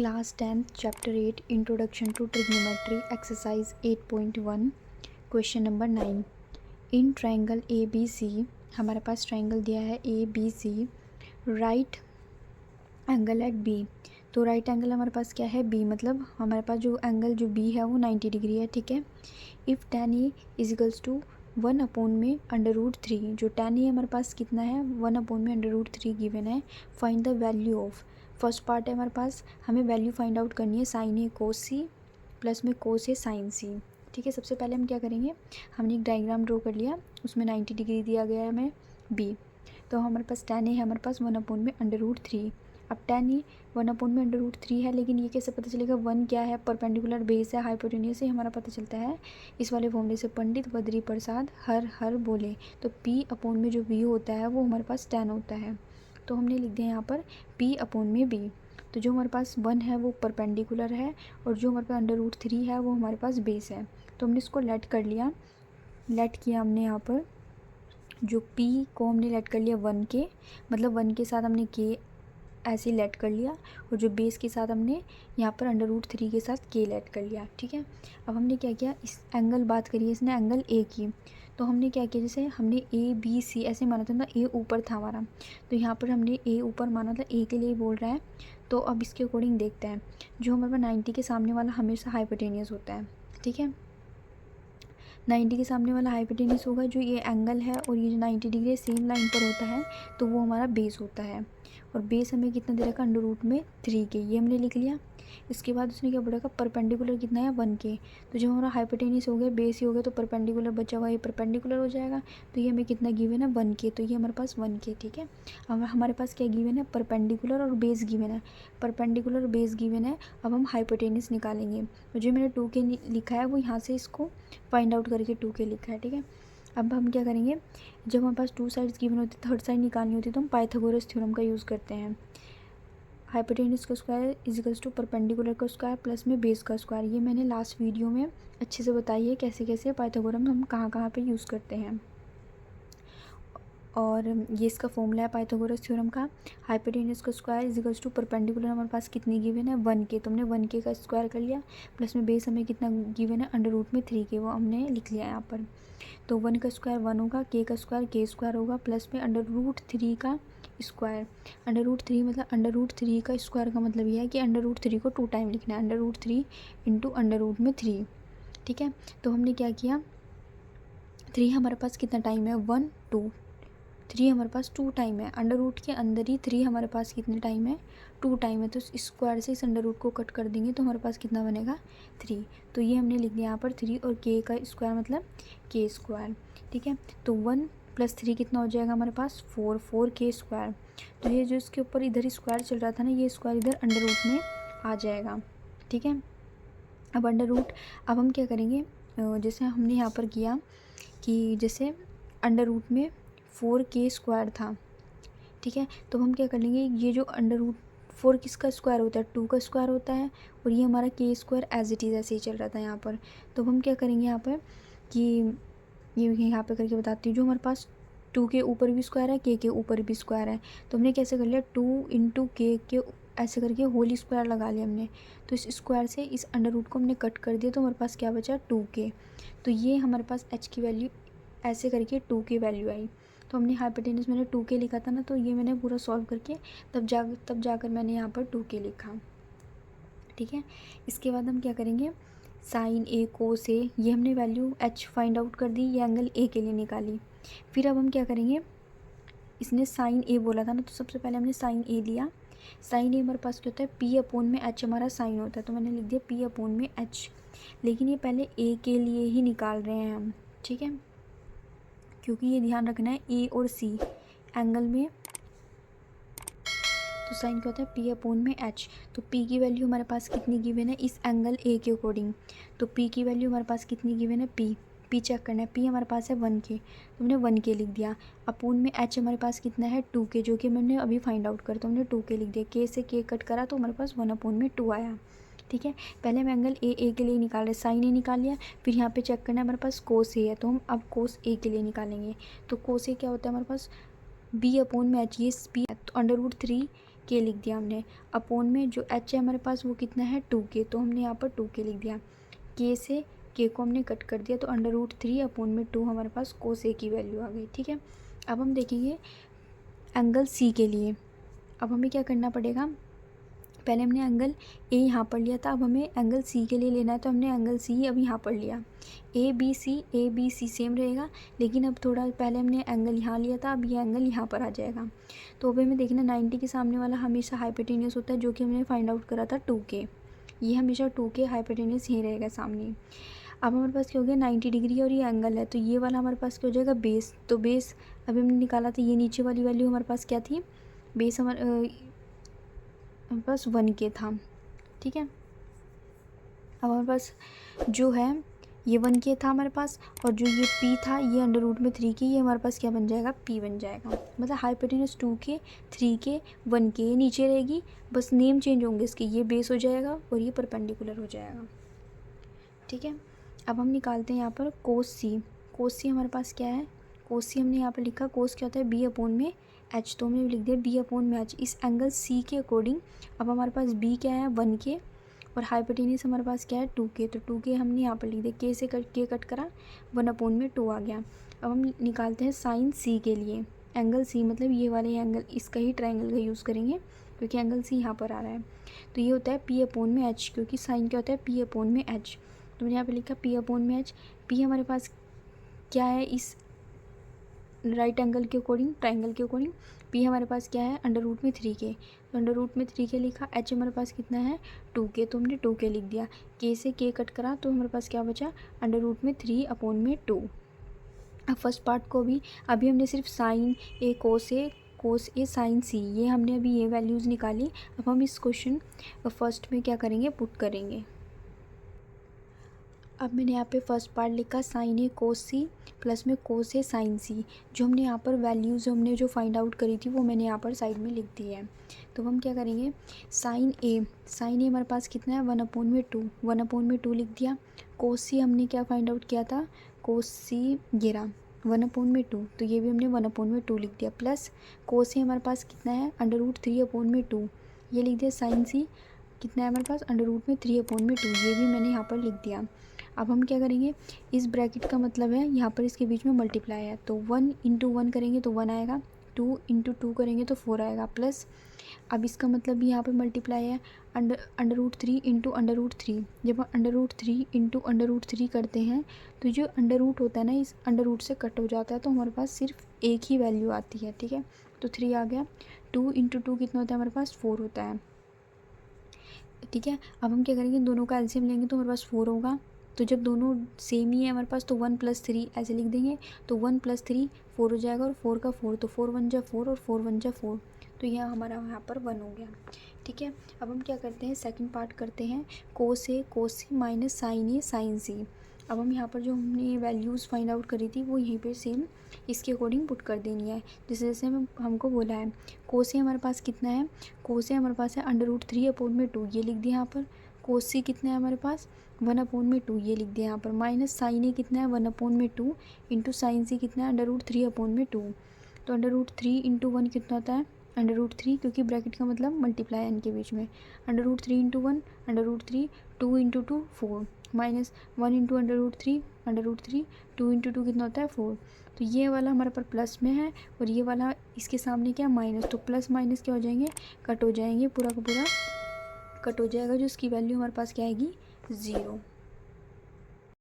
Class 10th chapter 8 introduction to trigonometry exercise 8.1 question number 9 in triangle A B C हमारे पास triangle दिया है A B C right angle at B. तो right angle हमारे पास क्या है बी, मतलब हमारे पास जो एंगल जो बी है वो 90 डिग्री है। ठीक है। If tan A is equals to 1/√3, जो tan ए हमारे पास कितना है 1/√3 गिवन है। Find the value of, first part है हमारे पास, हमें वैल्यू फाइंड आउट करनी है साइन ए कोस सी प्लस में कोस ए साइन सी। ठीक है। सबसे पहले हम क्या करेंगे, हमने एक डायग्राम ड्रॉ कर लिया, उसमें 90 डिग्री दिया गया है हमें बी। तो हमारे पास tan ए है हमारे पास 1/√3। अब tan ए 1/√3 है, लेकिन ये कैसे पता चलेगा, 1 क्या है, परपेंडिकुलर बेस है, हाइपोटेन्यूज से हमारा पता चलता है इस वाले फॉर्मूले से, पंडित बद्री प्रसाद हर हर बोले। तो P अपॉन में जो V होता है वो हमारे पास tan होता है। तो हमने लिख दिया यहाँ पर P अपॉन में B। तो जो हमारे पास 1 है वो परपेंडिकुलर है और जो हमारे पास √3 है वो हमारे पास बेस है। तो हमने इसको लेट कर लिया, लेट किया हमने यहाँ पर, जो P को हमने लेट कर लिया 1 के, मतलब 1 के साथ हमने K ऐसे लेट कर लिया, और जो बेस के साथ हमने यहाँ पर √3 के साथ K लेट कर लिया। ठीक है। अब हमने क्या किया, इस एंगल बात करिए, इसने एंगल A की, तो हमने क्या किया, जैसे हमने A B C ऐसे माना था ना, A ऊपर था हमारा, तो यहाँ पर हमने A ऊपर माना था, A के लिए बोल रहा है। तो अब इसके अकॉर्डिंग देखते हैं, जो हमारे पास 90 के सामने वाला हमेशा हाइपोटेनियस होता है। ठीक है। 90 के सामने वाला हाइपोटेनियस होगा, जो ये एंगल है और ये जो 90 डिग्री सेम लाइन पर होता है, तो वो हमारा बेस होता है। और बेस हमें कितना दे रखा, √3 के, ये हमने लिख लिया। इसके बाद उसने क्या बोला, परपेंडिकुलर कितना है 1 के। तो जब हमारा हाइपोटेनियस हो गया, बेस ही हो गया, तो परपेंडिकुलर बचा हुआ, ये परपेंडिकुलर हो जाएगा। तो ये हमें कितना गिवन है 1 के, तो ये हमारे पास 1 के। ठीक है। अब हमारे पास क्या गिवन है, परपेंडिकुलर और बेस गिवन है, परपेंडिकुलर और बेस गिवन है। अब हम हाइपोटेनियस निकालेंगे, तो जो मैंने 2 के लिखा है वो यहाँ से इसको फाइंड आउट करके 2 के लिखा है। ठीक है। अब हम क्या करेंगे, जब हमारे पास 2 साइड्स गिवन होती है, थर्ड साइड निकालनी होती है, तो हम पाइथागोरस थ्योरम का यूज़ करते हैं। हाइपोटेन्यूज का square is equals to perpendicular का स्क्वायर प्लस में बेस का स्क्वायर। ये मैंने लास्ट वीडियो में अच्छे से बताई है कैसे कैसे पाइथागोरम हम कहाँ कहाँ पे यूज़ करते हैं। और ये इसका फॉर्मूला है पाइथागोरस थ्योरम का, हाइपोटेन्यूज का square is equals to perpendicular हमारे पास कितनी गिवन है 1 के, तो हमने 1 के का स्क्वायर कर लिया, प्लस में बेस हमें कितना गिवन है √3 के, वो हमने लिख लिया यहाँ पर। तो 1 का स्क्वायर 1 होगा, के का स्क्वायर के स्क्वायर होगा, प्लस में √3 का स्क्वायर। √3 मतलब √3 का स्क्वायर का मतलब यह है कि √3 को 2 टाइम लिखना है, √3 इंटू √3। ठीक है। तो हमने क्या किया, 3 हमारे पास कितना टाइम है 1 2, 3 हमारे पास 2 टाइम है, अंडर के अंदर ही 3 हमारे पास कितने टाइम है 2 टाइम है। तो इस स्क्वायर से इस अंडर को कट कर देंगे तो हमारे पास कितना बनेगा 3। तो ये हमने लिख दिया यहाँ पर 3, और के का स्क्वायर मतलब के स्क्वायर। ठीक है। तो 1 + 3 कितना हो जाएगा हमारे पास 4 के स्क्वायर। तो ये जो इसके ऊपर इधर स्क्वायर चल रहा था ना, ये स्क्वायर इधर अंडर में आ जाएगा। ठीक है। अब अब हम क्या करेंगे, जैसे हमने यहाँ पर किया कि जैसे अंडर में 4 के स्क्वायर था। ठीक है। तो हम क्या कर लेंगे, ये जो √4 किसका स्क्वायर होता है 2 का स्क्वायर होता है, और ये हमारा के स्क्वायर एज इट इज़ ऐसे ही चल रहा था यहाँ पर। तो हम क्या करेंगे यहाँ पर कि ये यहाँ पे करके बताती हूँ, जो हमारे पास 2 के ऊपर भी स्क्वायर है, के ऊपर भी स्क्वायर है, तो हमने कैसे कर लिया 2 इंटू के ऐसे करके होल स्क्वायर लगा लिया हमने। तो इस स्क्वायर से इस अंडर को हमने कट कर दिया, तो हमारे पास क्या बचा 2 के। तो ये हमारे पास h की वैल्यू ऐसे करके 2 की वैल्यू आई। तो हमने हाइपोटेन्यूज मैंने 2 के लिखा था ना, तो ये मैंने पूरा सॉल्व करके तब जाकर मैंने यहाँ पर 2 के लिखा। ठीक है। इसके बाद हम क्या करेंगे, साइन ए कोस ए, ये हमने वैल्यू h फाइंड आउट कर दी, ये एंगल ए के लिए निकाली। फिर अब हम क्या करेंगे, इसने साइन ए बोला था ना, तो सबसे पहले हमने साइन ए लिया। साइन ए हमारे पास क्या होता है P अपॉन में h हमारा साइन होता है, तो मैंने लिख दिया P अपॉन में h। लेकिन ये पहले ए के लिए ही निकाल रहे हैं हम। ठीक है। क्योंकि ये ध्यान रखना है ए और सी एंगल में, तो साइन क्या होता है P अपॉन में h। तो P की वैल्यू हमारे पास कितनी गिवन है इस एंगल A के अकॉर्डिंग, तो P की वैल्यू हमारे पास कितनी गिवन है P चेक करना है, P हमारे पास है 1 के, तो हमने 1 के लिख दिया। अपॉन में h हमारे पास कितना है 2 के, जो कि मैंने अभी फाइंड आउट कर, तो हमने 2 के लिख दिया, k से k कट करा तो हमारे पास 1/2 आया। ठीक है। पहले हम एंगल ए के लिए निकाल रहे, साइन ए निकाल लिया, फिर यहाँ पे चेक करना है हमारे पास कोस ए है, तो हम अब कोस ए के लिए निकालेंगे। तो कोस ए क्या होता है हमारे पास B अपॉन में h, ये P है, तो √3 के लिख दिया हमने, अपोन में जो h है हमारे पास वो कितना है 2k, तो हमने यहाँ पर 2k लिख दिया। k से k को हमने कट कर दिया तो √3 अपोन में 2 हमारे पास कोस a की वैल्यू आ गई। ठीक है, अब हम देखेंगे एंगल C के लिए। अब हमें क्या करना पड़ेगा, पहले हमने एंगल ए यहाँ पर लिया था, अब हमें एंगल सी के लिए लेना है, तो हमने एंगल सी अब यहाँ पर लिया। ए बी सी सेम रहेगा, लेकिन अब थोड़ा पहले हमने एंगल यहाँ लिया था, अब ये एंगल यहाँ पर आ जाएगा। तो अभी हमें देखना 90 के सामने वाला हमेशा हाइपोटेनियस होता है, जो कि हमने फाइंड आउट करा था 2k। ये हमेशा 2k हाइपोटेनियस ही रहेगा सामने। अब हमारे पास क्या हो गया 90 डिग्री और ये एंगल है, तो ये वाला हमारे पास क्या हो जाएगा बेस। तो बेस अभी हमने निकाला था, ये नीचे वाली वैल्यू हमारे पास क्या थी, बेस हमारे पास 1k था। ठीक है, अब हमारे पास जो है ये 1k था हमारे पास, और जो ये p था ये √3k, ये हमारे पास क्या बन जाएगा p बन जाएगा। मतलब हाइपोटेनस 2k 3k 1k ये नीचे रहेगी, बस नेम चेंज होंगे इसके, ये बेस हो जाएगा और ये परपेंडिकुलर हो जाएगा। ठीक है, अब हम निकालते हैं यहाँ पर कोस c हमारे पास क्या है, कोस c हमने यहाँ पर लिखा, कोस क्या होता है b अपोन में h, तो हमने लिख दिया b अपोन में h। इस एंगल c के अकॉर्डिंग अब हमारे पास b क्या है 1k और हाइपोटेनियस हमारे पास क्या है 2k, तो 2k हमने यहाँ पर लिख दिया, k से k कट करा 1 अपोन में 2 आ गया। अब हम निकालते हैं साइन c के लिए। एंगल c मतलब ये वाले एंगल, इसका ही ट्रायंगल का यूज़ करेंगे क्योंकि एंगल c यहाँ पर आ रहा है। तो ये होता है p अपोन में h, क्योंकि साइन क्या होता है p अपोन में h। तो मैंने यहाँ पर लिखा p अपोन में h। p हमारे पास क्या है इस राइट एंगल के अकॉर्डिंग, ट्रायंगल के अकॉर्डिंग, p हमारे पास क्या है √3k, तो √3k लिखा। h हमारे पास कितना है 2k, तो हमने 2k लिख दिया। k से k कट करा तो हमारे पास क्या बचा √3 अपोन में 2। अब फर्स्ट पार्ट को भी अभी हमने सिर्फ साइन ए कोस ए साइन सी, ये हमने अभी ये वैल्यूज़ निकाली। अब हम इस क्वेश्चन फर्स्ट में क्या करेंगे, पुट करेंगे। अब मैंने यहाँ पे फर्स्ट पार्ट लिखा साइन ए कोस सी प्लस में कोस ए साइन सी। जो हमने यहाँ पर वैल्यूज़ हमने जो फाइंड आउट करी थी वो मैंने यहाँ पर साइड में लिख दी है। तो हम क्या करेंगे, साइन ए हमारे पास कितना है 1 अपोन में 2, 1 अपोन में 2 लिख दिया। कोस सी हमने क्या फाइंड आउट किया था, कोस सी 1 अपोन में 2, तो ये भी हमने 1 अपोन में 2 लिख दिया। प्लस कोस सी हमारे पास कितना है √3 अपोन में 2, ये लिख दिया। साइन सी कितना है हमारे पास √3 अपोन में 2, ये भी मैंने यहाँ पर लिख दिया। अब हम क्या करेंगे, इस ब्रैकेट का मतलब है यहाँ पर इसके बीच में मल्टीप्लाई है, तो 1 × 1 करेंगे तो 1 आएगा, 2 × 2 करेंगे तो 4 आएगा, प्लस अब इसका मतलब भी यहाँ पर मल्टीप्लाई है √3 × √3। जब हम √3 × √3 करते हैं तो जो अंडर रूट होता है ना, इस अंडर रूट से कट हो जाता है, तो हमारे पास सिर्फ एक ही वैल्यू आती है। ठीक है, तो 3 आ गया। 2 × 2 कितना होता है हमारे पास 4 होता है। ठीक है, अब हम क्या करेंगे, दोनों का एलसीएम लेंगे तो हमारे पास 4 होगा। तो जब दोनों सेम ही है हमारे पास तो 1 + 3 ऐसे लिख देंगे, तो 1 + 3 4 हो जाएगा, और 4 का 4, तो 4 × 1 = 4 और 4 × 1 = 4, तो यह हमारा यहाँ पर 1 हो गया। ठीक है, अब हम क्या करते हैं, सेकंड पार्ट करते हैं, कोस सी माइनस साइन सी। अब हम यहाँ पर जो हमने वैल्यूज़ फाइंड आउट करी थी वो यहीं पे सेम इसके अकॉर्डिंग पुट कर देनी है, जैसे जैसे हमको बोला है। कोस हमारे पास कितना है, कोस हमारे पास है √3 अपोन में 2, ये लिख दिया यहाँ पर। कोस सी कितना है हमारे पास 1 अपोन में 2, ये लिख दिया यहाँ पर। माइनस साइन ए कितना है 1 अपोन में 2 इंटू साइन सी कितना है √3 अपोन में 2, तो √3 × 1 कितना होता है √3, क्योंकि ब्रैकेट का मतलब मल्टीप्लाई है इनके बीच में। √3 × 1 √3, 2 × 2 4, माइनस 1 × √3 2 × 2 कितना होता है 4। तो ये वाला हमारे पर प्लस में है और ये वाला इसके सामने क्या माइनस, तो प्लस माइनस क्या हो जाएंगे, कट हो जाएंगे, पूरा का पूरा कट हो जाएगा, जो इसकी वैल्यू हमारे पास क्या आएगी 0।